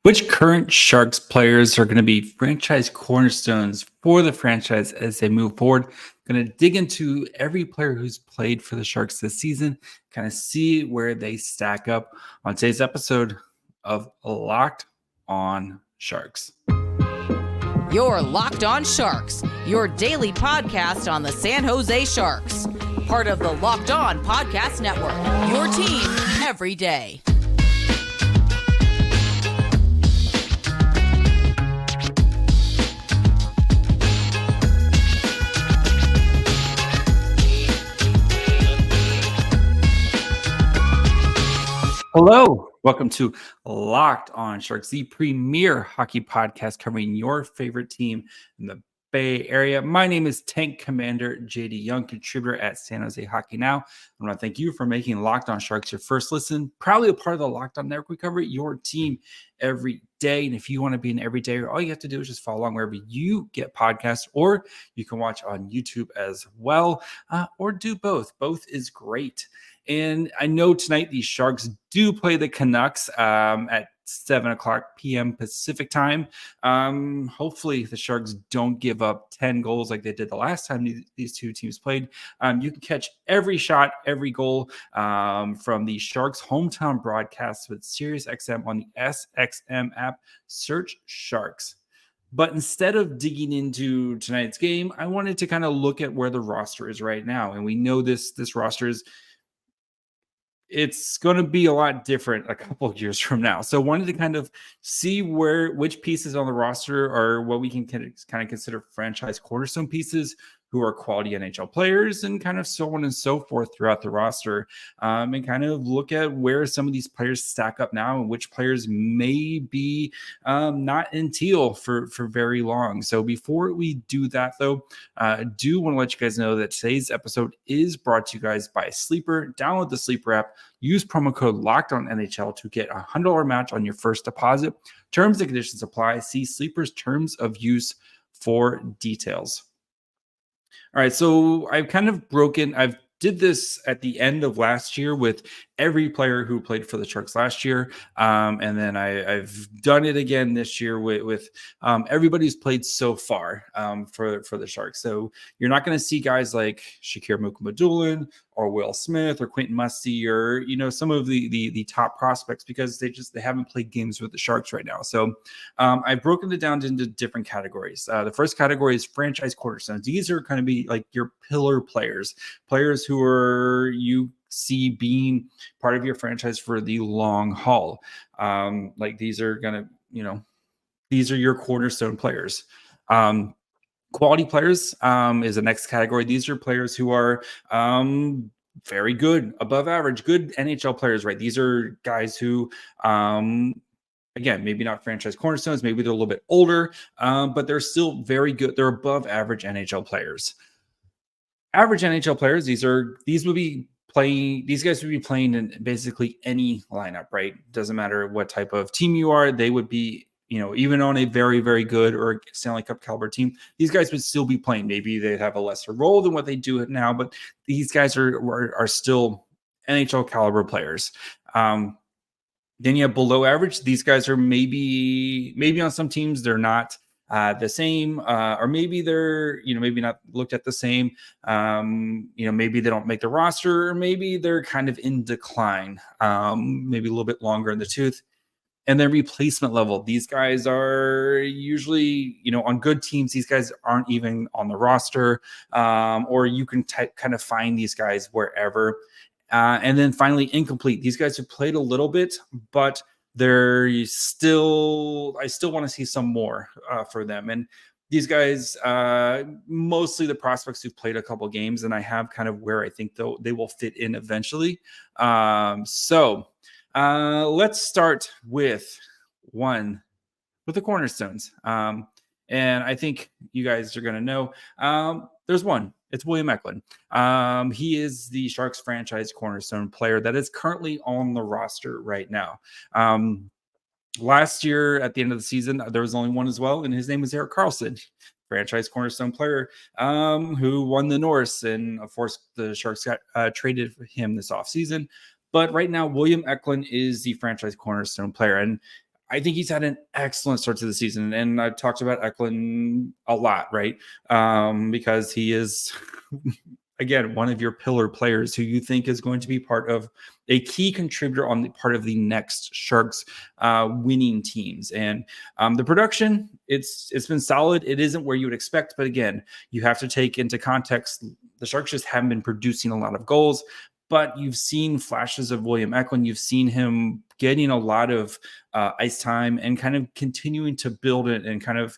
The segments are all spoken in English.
Which current Sharks players are going to be franchise cornerstones for the franchise as they move forward? Going to dig into every player who's played for the Sharks this season, kind of see where they stack up on today's episode of Locked On Sharks. You're Locked On Sharks, your daily podcast on the San Jose Sharks. Part of the Locked On Podcast Network, your team every day. Hello, welcome to Locked On Sharks, the premier hockey podcast covering your favorite team in the Bay Area. My name is Tank Commander JD Young, contributor at San Jose Hockey Now. I want to thank you for making Locked On Sharks your first listen. Proudly a part of the Locked On Network. We cover your team every day. And if you want to be an everydayer, all you have to do is just follow along wherever you get podcasts, or you can watch on YouTube as well, or do both. Both is great. And I know tonight the Sharks do play the Canucks at 7 o'clock p.m. Pacific time. Hopefully the Sharks don't give up 10 goals like they did the last time these two teams played. You can catch every shot, every goal from the Sharks hometown broadcast with SiriusXM on the SXM app. Search Sharks. But instead of digging into tonight's game, I wanted to kind of look at where the roster is right now. And we know this roster is it's going to be a lot different a couple of years from now. So wanted to kind of see which pieces on the roster are what we can kind of consider franchise cornerstone pieces who are quality NHL players, and kind of so on and so forth throughout the roster, and kind of look at where some of these players stack up now and which players may be not in teal for very long. So before we do that, though, I do want to let you guys know that today's episode is brought to you guys by Sleeper. Download the Sleeper app. Use promo code LOCKEDONNHL to get a $100 match on your first deposit. Terms and conditions apply. See Sleeper's terms of use for details. All right, so I've did this at the end of last year with every player who played for the Sharks last year. And then I've done it again this year with everybody who's played so far for the Sharks. So you're not going to see guys like Shakir Mukhamadullin or Will Smith or Quentin Musty or, some of the top prospects, because they haven't played games with the Sharks right now. So I've broken it down into different categories. The first category is franchise cornerstones. These are going to be like your pillar players who are you see being part of your franchise for the long haul. Like these are going to, these are your cornerstone players. Quality players is the next category. These are players who are very good, above average, good NHL players, right? These are guys who, again, maybe not franchise cornerstones, maybe they're a little bit older, but they're still very good. They're above average NHL players. Average NHL players, these guys would be playing in basically any lineup, right? Doesn't matter what type of team you are, they would be, even on a very, very good or Stanley Cup caliber team, these guys would still be playing. Maybe they'd have a lesser role than what they do now, but these guys are still NHL caliber players. Then you have below average. These guys are maybe on some teams they're not the same, or maybe they're, maybe not looked at the same. Maybe they don't make the roster, or maybe they're kind of in decline, maybe a little bit longer in the tooth. And then replacement level. These guys are usually, on good teams, these guys aren't even on the roster, or you can kind of find these guys wherever. And then finally, incomplete. These guys have played a little bit, but I still want to see some more for them. And these guys, mostly the prospects who've played a couple games, and I have kind of where I think they will fit in eventually. So let's start with the Cornerstones. And I think you guys are going to know. There's one. It's William Eklund. He is the Sharks franchise cornerstone player that is currently on the roster right now. Last year, at the end of the season, there was only one as well, and his name was Erik Karlsson, franchise cornerstone player, who won the Norris. And, of course, the Sharks got traded for him this offseason. But right now, William Eklund is the franchise cornerstone player. And I think he's had an excellent start to the season, and I've talked about Eklund a lot, right? Because he is, again, one of your pillar players who you think is going to be part of a key contributor on the part of the next Sharks winning teams. And the production, it's been solid. It isn't where you would expect, but again, you have to take into context the Sharks just haven't been producing a lot of goals. But you've seen flashes of William Eklund. You've seen him getting a lot of ice time and kind of continuing to build it and kind of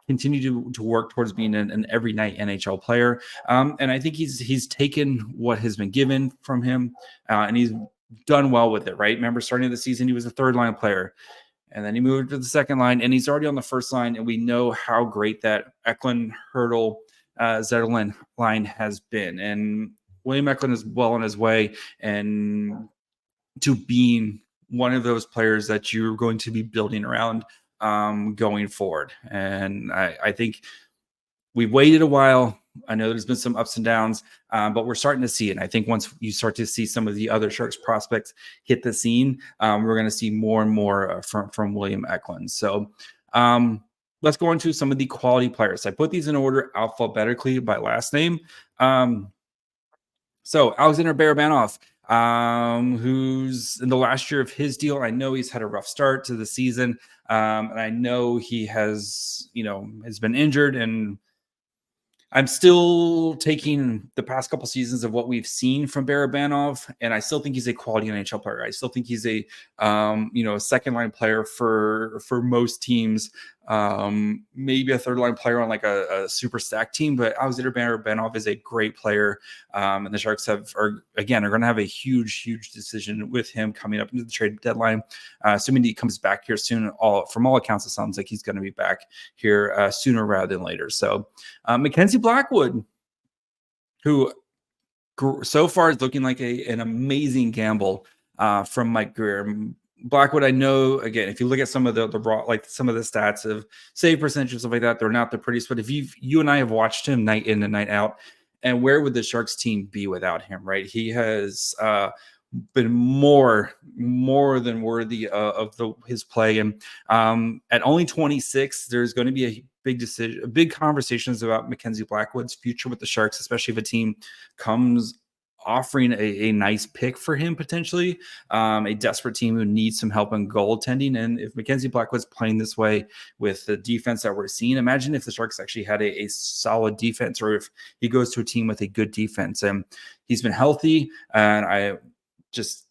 continue to work towards being an every night NHL player. And I think he's taken what has been given from him and he's done well with it, right? Remember, starting the season, he was a third line player. And then he moved to the second line, and he's already on the first line. And we know how great that Eklund, Hurdle, Zetterlund line has been. And William Eklund is well on his way and to being one of those players that you're going to be building around going forward. And I think we've waited a while. I know there's been some ups and downs, but we're starting to see it. And I think once you start to see some of the other Sharks prospects hit the scene, we're going to see more and more from William Eklund. So let's go into some of the quality players. I put these in order alphabetically by last name. So Alexander Barabanov, who's in the last year of his deal. I know he's had a rough start to the season. And I know he has been injured, and I'm still taking the past couple seasons of what we've seen from Barabanov, and I still think he's a quality NHL player. I still think he's a second line player for most teams, maybe a third line player on like a super stack team. But Alexander Barabanov is a great player, and the Sharks are going to have a huge decision with him coming up into the trade deadline. Assuming he comes back here soon, from all accounts, it sounds like he's going to be back here sooner rather than later. So Mackenzie Blackwood, who so far is looking like an amazing gamble from Mike Greer. Blackwood, I know, again, if you look at some of the raw, like some of the stats of save percentage and stuff like that, they're not the prettiest. But if you and I have watched him night in and night out, and where would the Sharks team be without him, right? He has been more than worthy of his play. And at only 26, there's going to be a big conversations about Mackenzie Blackwood's future with the Sharks, especially if a team comes offering a nice pick for him, potentially a desperate team who needs some help in goaltending. And if Mackenzie Blackwood's playing this way with the defense that we're seeing, imagine if the Sharks actually had a solid defense, or if he goes to a team with a good defense. And he's been healthy, and I just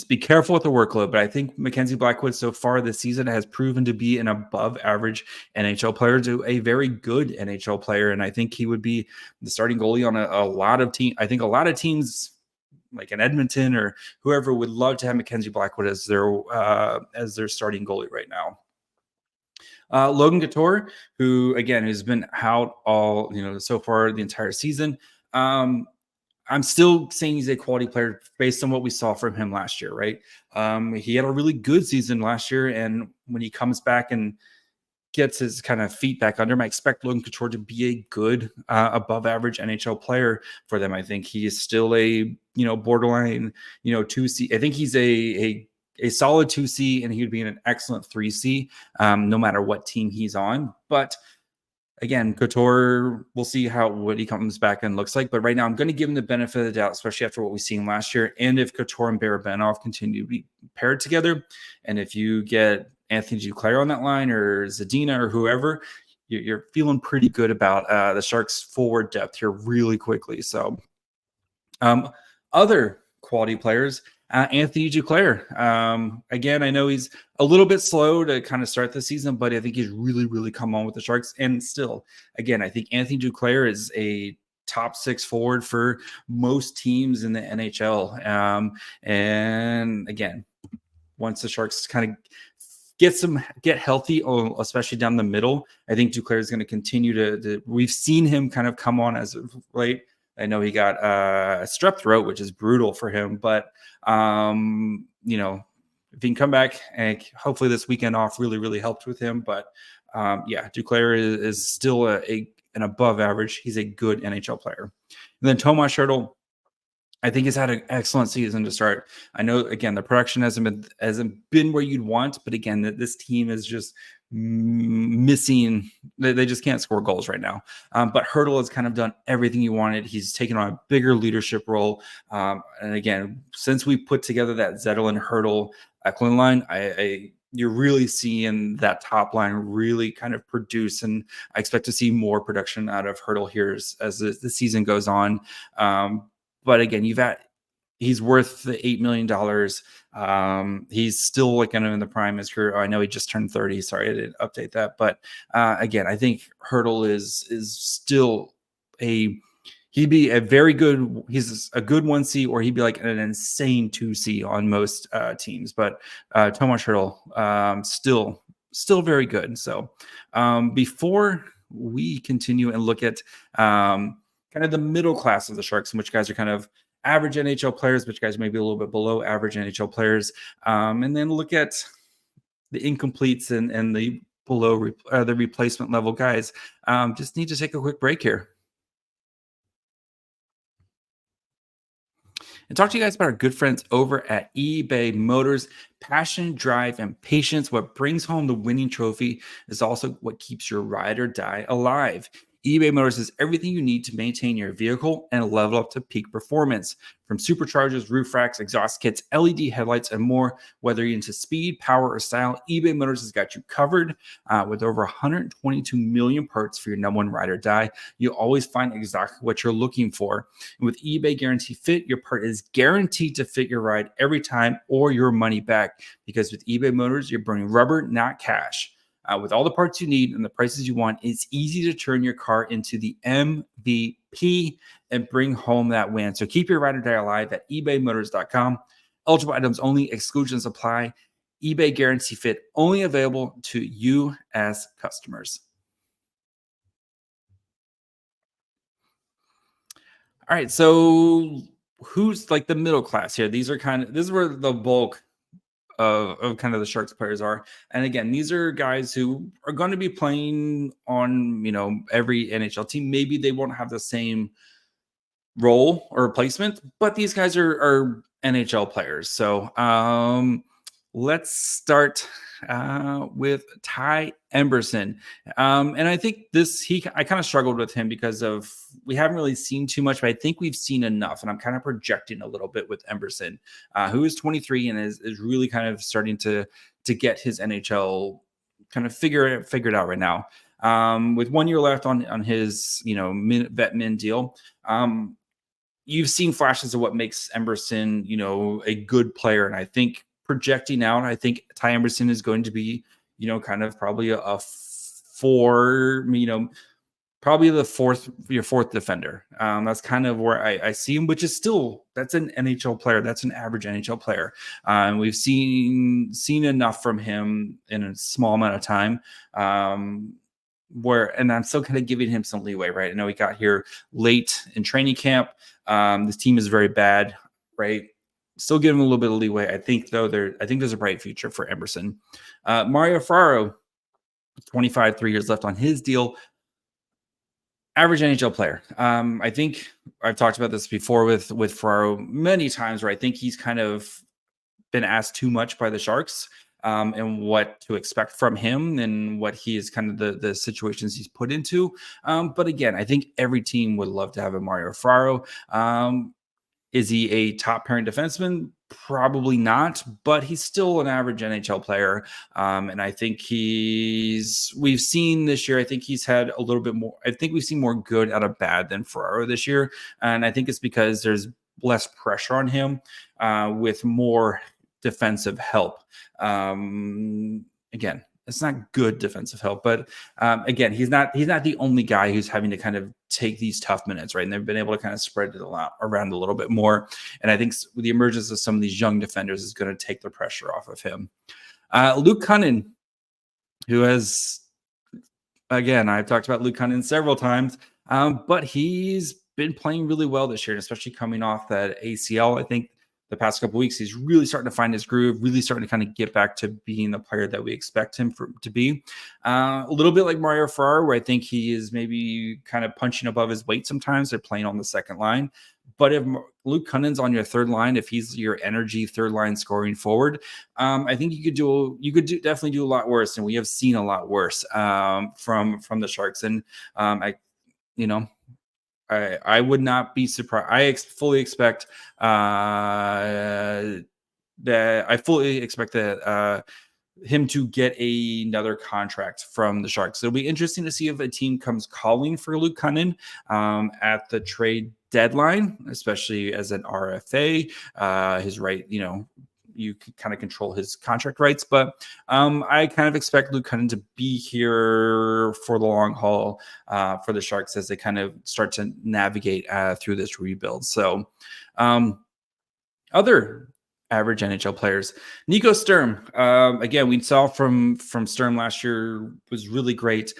be careful with the workload. But I think Mackenzie Blackwood so far this season has proven to be an above average NHL player to a very good NHL player. And I think he would be the starting goalie on a lot of teams. I think a lot of teams like in Edmonton or whoever would love to have Mackenzie Blackwood as their starting goalie right now. Logan Couture, who again has been out all so far the entire season. I'm still saying he's a quality player based on what we saw from him last year, right? He had a really good season last year, and when he comes back and gets his kind of feet back under him, I expect Logan Couture to be a good above average NHL player for them. I think he is still a borderline 2C. I think he's a solid 2C, and he would be an excellent 3C no matter what team he's on. But again, Couture, we'll see what he comes back and looks like. But right now, I'm going to give him the benefit of the doubt, especially after what we've seen last year. And if Couture and Barabanov continue to be paired together, and if you get Anthony Duclair on that line, or Zadina, or whoever, you're feeling pretty good about the Sharks' forward depth here really quickly. So other quality players, Anthony Duclair. Again, I know he's a little bit slow to kind of start the season, but I think he's really come on with the Sharks. And still, again, I think Anthony Duclair is a top 6 forward for most teams in the NHL. And again, once the Sharks kind of get healthy, especially down the middle, I think Duclair is going to continue to we've seen him kind of come on as of late. I know he got strep throat, which is brutal for him, but if he can come back, and hopefully this weekend off really helped with him. But Duclair is still an above average. He's a good NHL player. And then Tomas Hertl, I think he's had an excellent season to start. I know, again, the production hasn't been where you'd want, but again, this team is just missing. They just can't score goals right now. But Hurdle has kind of done everything he wanted. He's taken on a bigger leadership role. And again, since we put together that Zetterlund, Hurdle, Eklund line, you're really seeing that top line really kind of produce, and I expect to see more production out of Hurdle here as the season goes on. But again, he's worth the $8 million. He's still like kind of in the prime of his career. I know he just turned 30. Sorry, I didn't update that. But again, I think Hurdle is still he'd be a very good, he's a good 1C, or he'd be like an insane 2C on most teams. But Tomas Hurdle, still very good. So before we continue and look at kind of the middle class of the Sharks, which guys are kind of average NHL players, which guys may be a little bit below average NHL players, and then look at the incompletes and the below the replacement level guys. Just need to take a quick break here and talk to you guys about our good friends over at eBay Motors. Passion, drive, and patience. What brings home the winning trophy is also what keeps your ride or die alive. eBay Motors has everything you need to maintain your vehicle and level up to peak performance. From superchargers, roof racks, exhaust kits, LED headlights, and more. Whether you're into speed, power, or style, eBay Motors has got you covered. With over 122 million parts for your number one ride or die, you'll always find exactly what you're looking for. And with eBay Guarantee Fit, your part is guaranteed to fit your ride every time or your money back. Because with eBay Motors, you're burning rubber, not cash. With all the parts you need and the prices you want, it's easy to turn your car into the MVP and bring home that win. So keep your ride or die alive at ebaymotors.com. Eligible items only, exclusions apply. eBay Guarantee Fit only available to U.S. customers. All right, so who's like the middle class here? This is where the bulk of kind of the Sharks players are. And again, these are guys who are going to be playing on, every NHL team. Maybe they won't have the same role or replacement, but these guys are NHL players. So let's start with Ty Emberson. And I think I kind of struggled with him because we haven't really seen too much, but I think we've seen enough. And I'm kind of projecting a little bit with Emberson, who is 23 and is really kind of starting to get his NHL kind of figured out right now. With 1 year left on his, vet min deal. You've seen flashes of what makes Emberson, a good player. And I think projecting out, I think Ty Emberson is going to be, kind of probably a 4, probably your fourth defender. That's kind of where I see him, which is that's an NHL player. That's an average NHL player. And we've seen enough from him in a small amount of time. And I'm still kind of giving him some leeway, right? I know he got here late in training camp. This team is very bad, right? Still give him a little bit of leeway. I think there's a bright future for Emberson. Mario Ferraro, 25, 3 years left on his deal. Average NHL player. I think I've talked about this before with Ferraro many times, where I think he's kind of been asked too much by the Sharks. And what to expect from him and what he is kind of the situations he's put into. But again, I think every team would love to have a Mario Ferraro. Is he a top pairing defenseman? Probably not, but he's still an average NHL player. And I think we've seen this year, I think he's had a little bit more. I think we've seen more good out of bad than Ferraro this year. And I think it's because there's less pressure on him with more defensive help. Again, it's not good defensive help, but again, he's not the only guy who's having to kind of take these tough minutes, right? And they've been able to kind of spread it around a little bit more. And I think with the emergence of some of these young defenders is going to take the pressure off of him. Luke Kunin, who has, again, I've talked about Luke Kunin several times, but he's been playing really well this year, and especially coming off that ACL. I think the past couple of weeks, he's really starting to find his groove, really starting to kind of get back to being the player that we expect him to be. A little bit like Mario Ferraro, where I think he is maybe kind of punching above his weight sometimes. They're playing on the second line. But if Luke Kunin's on your third line, if he's your energy third line scoring forward, I think you could definitely do a lot worse, and we have seen a lot worse from the Sharks. And I would not be surprised. I fully expect that him to get another contract from the Sharks. It'll be interesting to see if a team comes calling for Luke Kunin at the trade deadline, especially as an RFA. His right, you can kind of control his contract rights, but I kind of expect Luke Kunin to be here for the long haul for the Sharks as they kind of start to navigate through this rebuild. So other average NHL players, Nico Sturm. Again, we saw from Sturm last year was really great.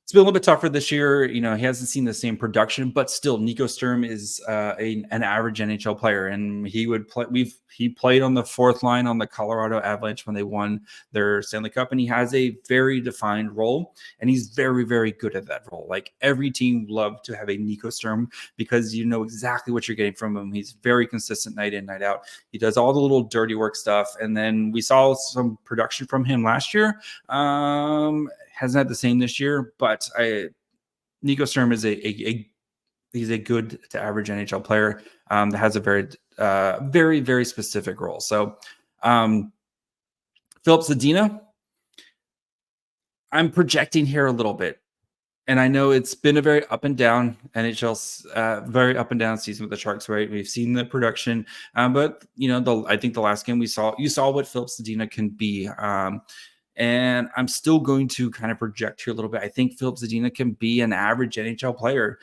It's been a little bit tougher this year. He hasn't seen the same production, but still, Nico Sturm is an average NHL player, and he would play. He played on the fourth line on the Colorado Avalanche when they won their Stanley Cup, and he has a very defined role, and he's very, very good at that role. Like every team loved to have a Nico Sturm because you know exactly what you're getting from him. He's very consistent night in, night out. He does all the little dirty work stuff, and then we saw some production from him last year. Hasn't had the same this year, but Nico Sturm is he's a good to average NHL player that has a very, very, very specific role. So Philip Zadina, I'm projecting here a little bit. And I know it's been a very up and down NHL, very up and down season with the Sharks, right? We've seen the production, but I think the last game you saw what Philip Zadina can be. And I'm still going to kind of project here a little bit. I think Philip Zadina can be an average NHL player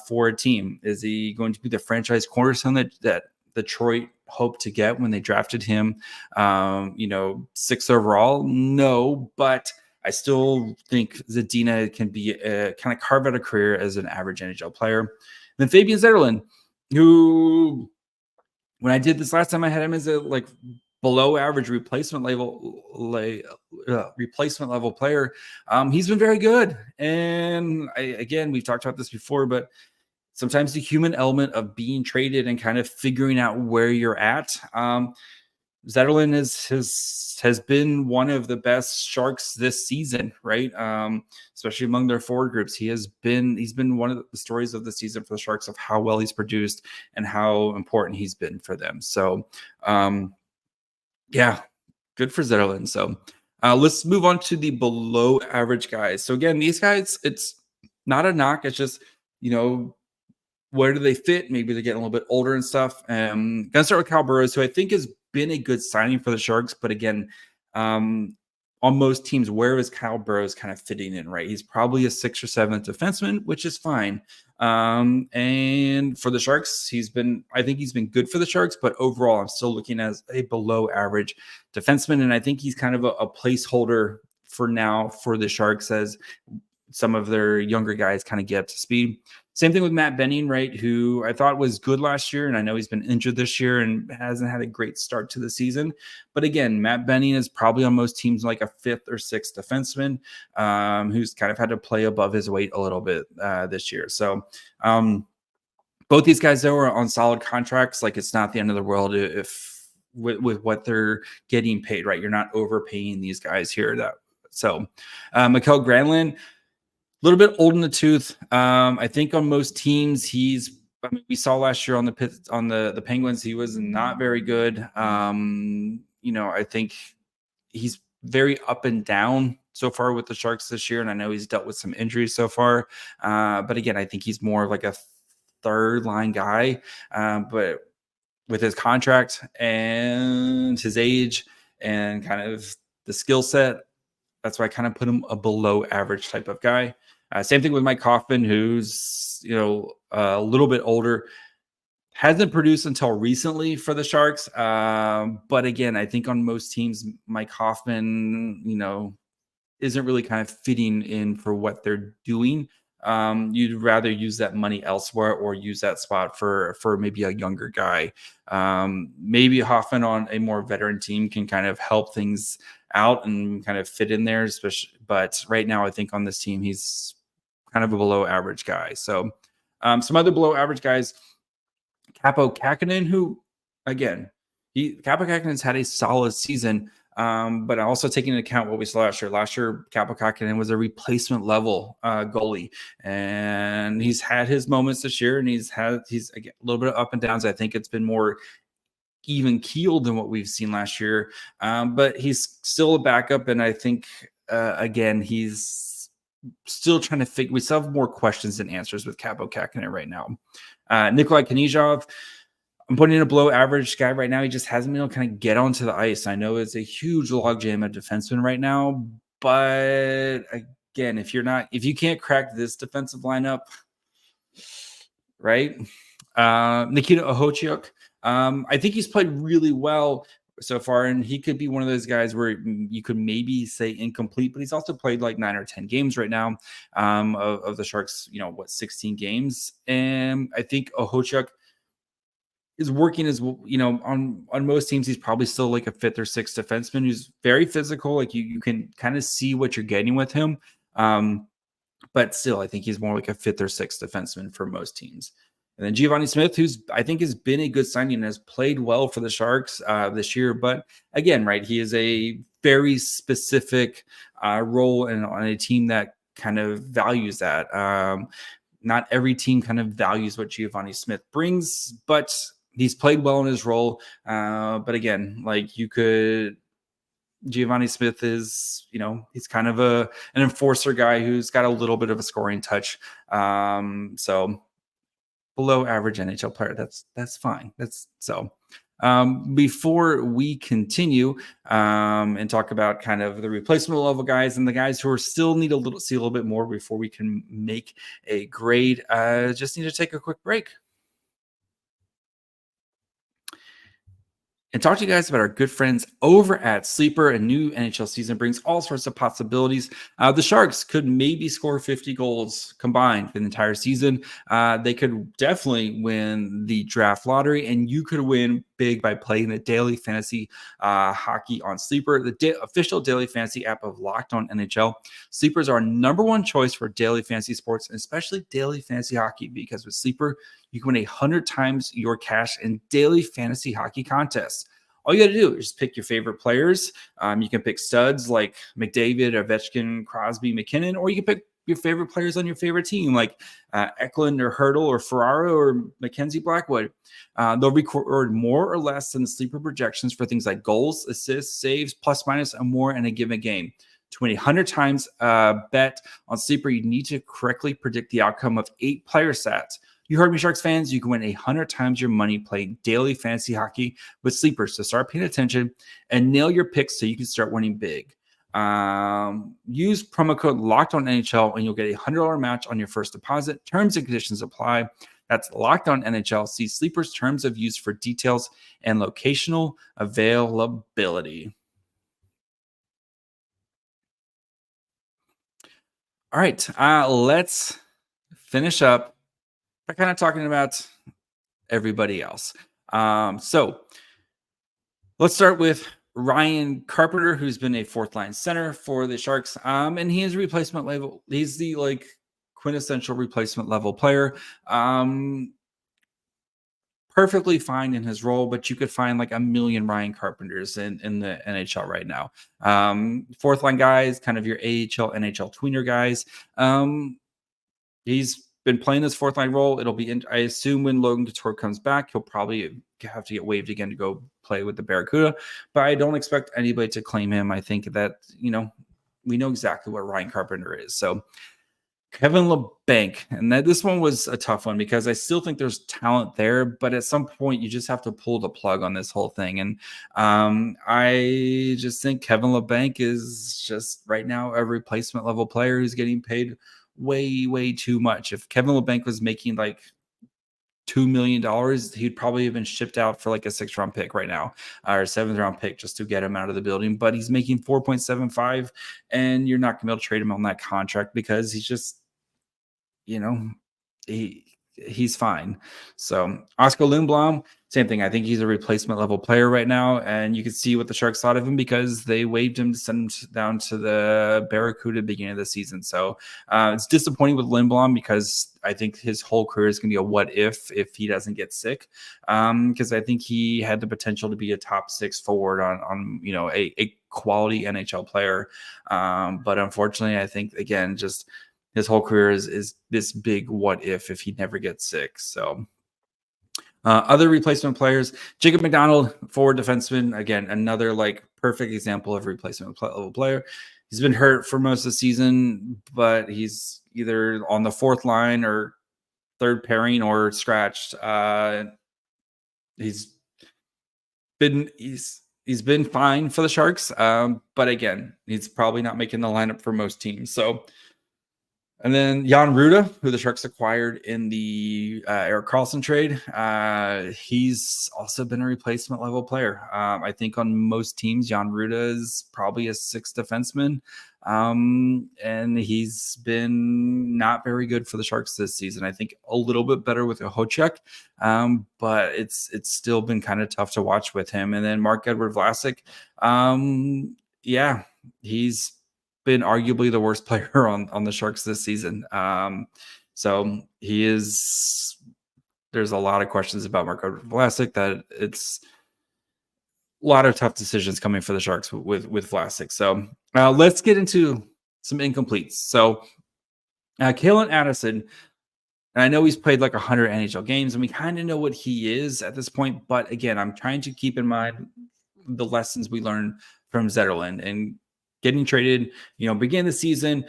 for a team. Is he going to be the franchise cornerstone that Detroit hoped to get when they drafted him, 6th overall? No, but I still think Zadina can be kind of carve out a career as an average NHL player. Then Fabian Zetterlund, who, when I did this last time, I had him as a below average replacement level player. He's been very good. And again, we've talked about this before, but sometimes the human element of being traded and kind of figuring out where you're at. Zetterlund has been one of the best Sharks this season, right? Especially among their forward groups. He's been one of the stories of the season for the Sharks of how well he's produced and how important he's been for them. So, yeah, good for Zetterlund. So let's move on to the below average guys. So again, these guys, it's not a knock. It's just, where do they fit? Maybe they're getting a little bit older and stuff. Gonna start with Kyle Burroughs, who I think has been a good signing for the Sharks. But again, on most teams, where is Kyle Burroughs kind of fitting in, right? He's probably a 6th or 7th defenseman, which is fine. And for the Sharks, I think he's been good for the Sharks, but overall, I'm still looking as a below average defenseman. And I think he's kind of a placeholder for now for the Sharks as some of their younger guys kind of get up to speed. Same thing with Matt Benning, right? Who I thought was good last year. And I know he's been injured this year and hasn't had a great start to the season. But again, Matt Benning is probably on most teams like a 5th or 6th defenseman who's kind of had to play above his weight a little bit this year. So both these guys, though, are on solid contracts. Like, it's not the end of the world if with what they're getting paid, right? You're not overpaying these guys here. Mikael Granlund, a little bit old in the tooth. I think on most teams, we saw last year on the Penguins, he was not very good. I think he's very up and down so far with the Sharks this year, and I know he's dealt with some injuries so far. But again, I think he's more like a third line guy. But with his contract and his age and kind of the skill set, that's why I kind of put him a below average type of guy. Same thing with Mike Hoffman, who's, a little bit older, hasn't produced until recently for the Sharks. But again, I think on most teams, Mike Hoffman, isn't really kind of fitting in for what they're doing. you'd rather use that money elsewhere or use that spot for maybe a younger guy. Maybe Hoffman on a more veteran team can kind of help things out and kind of fit in there, especially. But right now, I think on this team, he's kind of a below average guy. So some other below average guys, Capo Kakinen, who again, Capo Kakinen's had a solid season. But also taking into account what we saw last year. Last year, Capo Kakinen was a replacement level goalie, and he's had his moments this year, and he's again, a little bit of up and downs. I think it's been more even keeled than what we've seen last year, but he's still a backup, and I think again he's still trying to figure. We still have more questions than answers with Capo Kakinen right now. Nikolai Knizhov, I'm putting in a below average guy right now. He just hasn't been able to kind of get onto the ice. I know it's a huge logjam at defenseman right now, but again, if you can't crack this defensive lineup, right? Nikita Ohochuk, I think he's played really well so far, and he could be one of those guys where you could maybe say incomplete, but he's also played like 9 or 10 games right now of the Sharks, 16 games. And I think Ohochuk is working as on most teams. He's probably still like a 5th or 6th defenseman who's very physical. Like you can kind of see what you're getting with him. But still, I think he's more like a 5th or 6th defenseman for most teams. And then Giovanni Smith, who's I think has been a good signing and has played well for the Sharks this year. But again, right, he is a very specific role on a team that kind of values that. Not every team kind of values what Giovanni Smith brings, but he's played well in his role. But again, like Giovanni Smith is, he's kind of an enforcer guy who's got a little bit of a scoring touch. So below average NHL player. That's fine. Before we continue and talk about kind of the replacement level guys and the guys who are still see a little bit more before we can make a grade, just need to take a quick break and talk to you guys about our good friends over at Sleeper. A new NHL season brings all sorts of possibilities. The Sharks could maybe score 50 goals combined for the entire season. They could definitely win the draft lottery, and you could win big by playing the daily fantasy hockey on Sleeper, the official daily fantasy app of Locked On NHL. Sleeper is our #1 choice for daily fantasy sports, and especially daily fantasy hockey, because with Sleeper, you can win 100 times your cash in daily fantasy hockey contests. All you got to do is just pick your favorite players. You can pick studs like McDavid, Ovechkin, Crosby, McKinnon, or you can pick your favorite players on your favorite team like Eklund or Hurdle or Ferraro or Mackenzie Blackwood. They'll record more or less than the Sleeper projections for things like goals, assists, saves, plus minus, and more in a given game. To win 100 times bet on Sleeper, you need to correctly predict the outcome of 8 player stats. You heard me, Sharks fans. You can win 100 times your money playing daily fantasy hockey with Sleeper. So start paying attention and nail your picks so you can start winning big. Use promo code LOCKEDONNHL and you'll get a $100 match on your first deposit. Terms and conditions apply. That's Locked On NHL. See Sleeper's terms of use for details and locational availability. All right, let's finish up by kind of talking about everybody else. So let's start with Ryan Carpenter, who's been a 4th-line center for the Sharks, and he is replacement level. He's the quintessential replacement level player. Perfectly fine in his role, but you could find like a million Ryan Carpenters in the NHL right now. 4th-line guys, kind of your AHL, NHL tweener guys. He's been playing this 4th-line role. It'll be, I assume, when Logan Couture comes back, he'll probably have to get waived again to go play with the Barracuda. But I don't expect anybody to claim him. I think that, we know exactly what Ryan Carpenter is. So Kevin LeBanc, and this one was a tough one because I still think there's talent there, but at some point you just have to pull the plug on this whole thing. And I just think Kevin LeBanc is just right now a replacement level player who's getting paid way, way too much. If Kevin LeBanc was making like $2 million, he'd probably have been shipped out for like a 6th-round pick right now, or 7th-round pick just to get him out of the building. But he's making 4.75, and you're not going to be able to trade him on that contract because he's just he's fine. So Oscar Lindblom, same thing. I think he's a replacement level player right now, and you can see what the Sharks thought of him because they waived him to send him down to the Barracuda at the beginning of the season. So it's disappointing with Lindblom because I think his whole career is going to be a what if he doesn't get sick, because I think he had the potential to be a top 6 forward on a quality NHL player, but unfortunately, I think again just his whole career is this big what if he never gets sick. So other replacement players, Jacob McDonald, forward defenseman, again, another like perfect example of replacement level player. He's been hurt for most of the season, but he's either on the 4th line or 3rd pairing or scratched. He's been fine for the Sharks, but again, he's probably not making the lineup for most teams. So. And then Jan Ruda, who the Sharks acquired in the Erik Karlsson trade, he's also been a replacement level player. I think on most teams, Jan Ruda is probably a 6th defenseman, and he's been not very good for the Sharks this season. I think a little bit better with Hochek, but it's still been kind of tough to watch with him. And then Marc-Edouard Vlasic, he's been arguably the worst player on the Sharks this season. So he is. There's a lot of questions about Marc-Edouard Vlasic that it's a lot of tough decisions coming for the Sharks with Vlasic. So let's get into some incompletes. So Calen Addison, and I know he's played like 100 NHL games, and we kind of know what he is at this point. But again, I'm trying to keep in mind the lessons we learned from Zetterlund and getting traded, begin the season,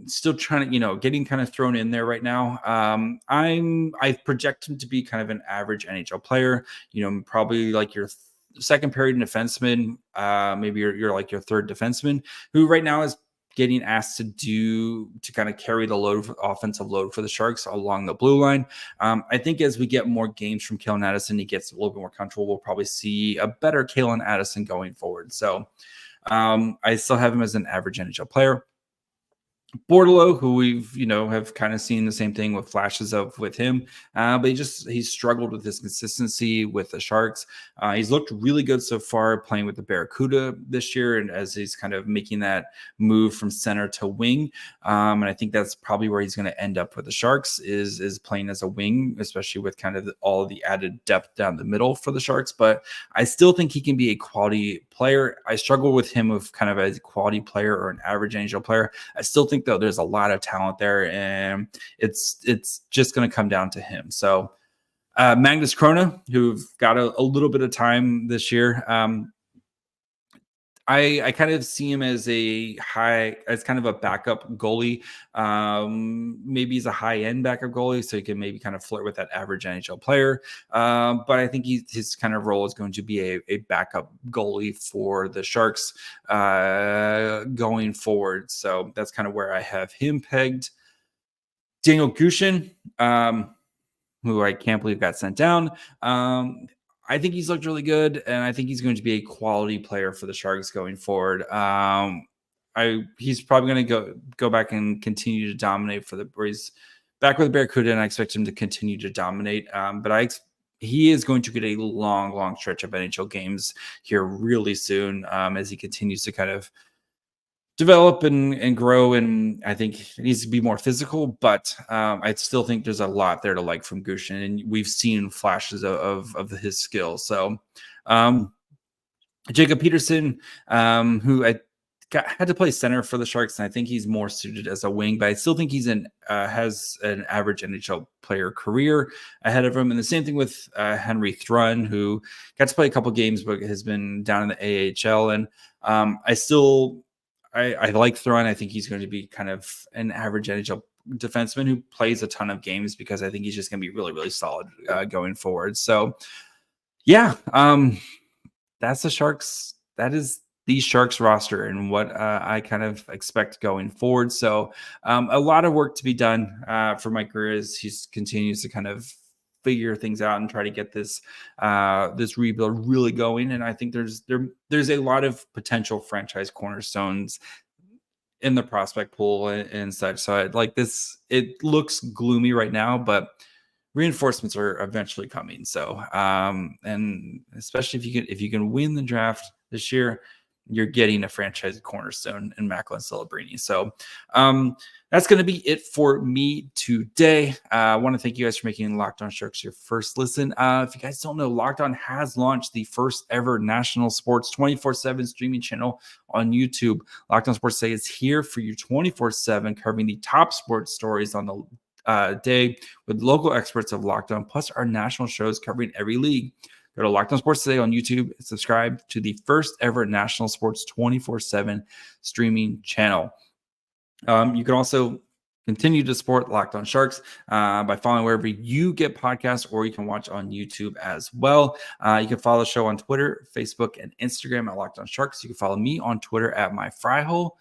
still trying to, getting kind of thrown in there right now. I project him to be kind of an average NHL player, probably like your second pairing defenseman, maybe you're like your 3rd defenseman, who right now is getting asked to kind of carry the offensive load for the Sharks along the blue line. I think as we get more games from Calen Addison, he gets a little bit more comfortable. We'll probably see a better Calen Addison going forward. So I still have him as an average NHL player. Bordeleau, who we've have kind of seen the same thing with flashes of with him, but he's struggled with his consistency with the Sharks. He's looked really good so far playing with the Barracuda this year, and as he's kind of making that move from center to wing, and I think that's probably where he's going to end up with the Sharks is playing as a wing, especially with kind of all the added depth down the middle for the Sharks. But I still think he can be a quality player. I struggle with him with kind of a quality player or an average NHL player. I still think though there's a lot of talent there, and it's just going to come down to him. So Magnus Krona, who've got a little bit of time this year, I kind of see him as kind of a backup goalie. Maybe he's a high-end backup goalie, so he can maybe kind of flirt with that average NHL player. But I think his kind of role is going to be a backup goalie for the Sharks going forward. So that's kind of where I have him pegged. Daniel Gushin, who I can't believe got sent down. I think he's looked really good, and I think he's going to be a quality player for the Sharks going forward. He's probably going to go back and continue to dominate where he's back with Barracuda, and I expect him to continue to dominate. But he is going to get a long stretch of NHL games here really soon as he continues to kind of develop and grow, and I think it needs to be more physical, but I still think there's a lot there to like from Gushin, and we've seen flashes of his skill. So Jacob Peterson, who had to play center for the Sharks, and I think he's more suited as a wing, but I still think he's has an average NHL player career ahead of him. And the same thing with Henry Thrun, who got to play a couple games but has been down in the AHL, and I like Thrun. I think he's going to be kind of an average NHL defenseman who plays a ton of games because I think he's just going to be really, really solid going forward. So, yeah, that's the Sharks. That is the Sharks roster and what I kind of expect going forward. So, a lot of work to be done for Mike Grier as he continues to kind of figure things out and try to get this rebuild really going. And I think there's a lot of potential franchise cornerstones in the prospect pool and such. So it looks gloomy right now, but reinforcements are eventually coming. So, and especially if you can win the draft this year, you're getting a franchise cornerstone in Macklin Celebrini. So, that's going to be it for me today. I want to thank you guys for making Locked On Sharks your first listen. If you guys don't know, Locked On has launched the first ever national sports 24/7 streaming channel on YouTube. Locked On Sports Today is here for you 24/7, covering the top sports stories on the day with local experts of Locked On, plus our national shows covering every league. Go to Locked On Sports Today on YouTube and subscribe to the first ever national sports 24/7 streaming channel. You can also continue to support Locked On Sharks by following wherever you get podcasts, or you can watch on YouTube as well. You can follow the show on Twitter, Facebook, and Instagram at Locked On Sharks. You can follow me on Twitter at MyFryhole.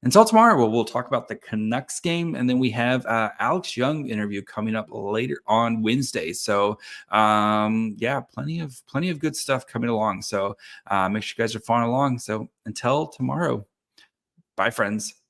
Until tomorrow, we'll talk about the Canucks game, and then we have Alex Young interview coming up later on Wednesday. So, plenty of good stuff coming along. So, make sure you guys are following along. So, until tomorrow, bye, friends.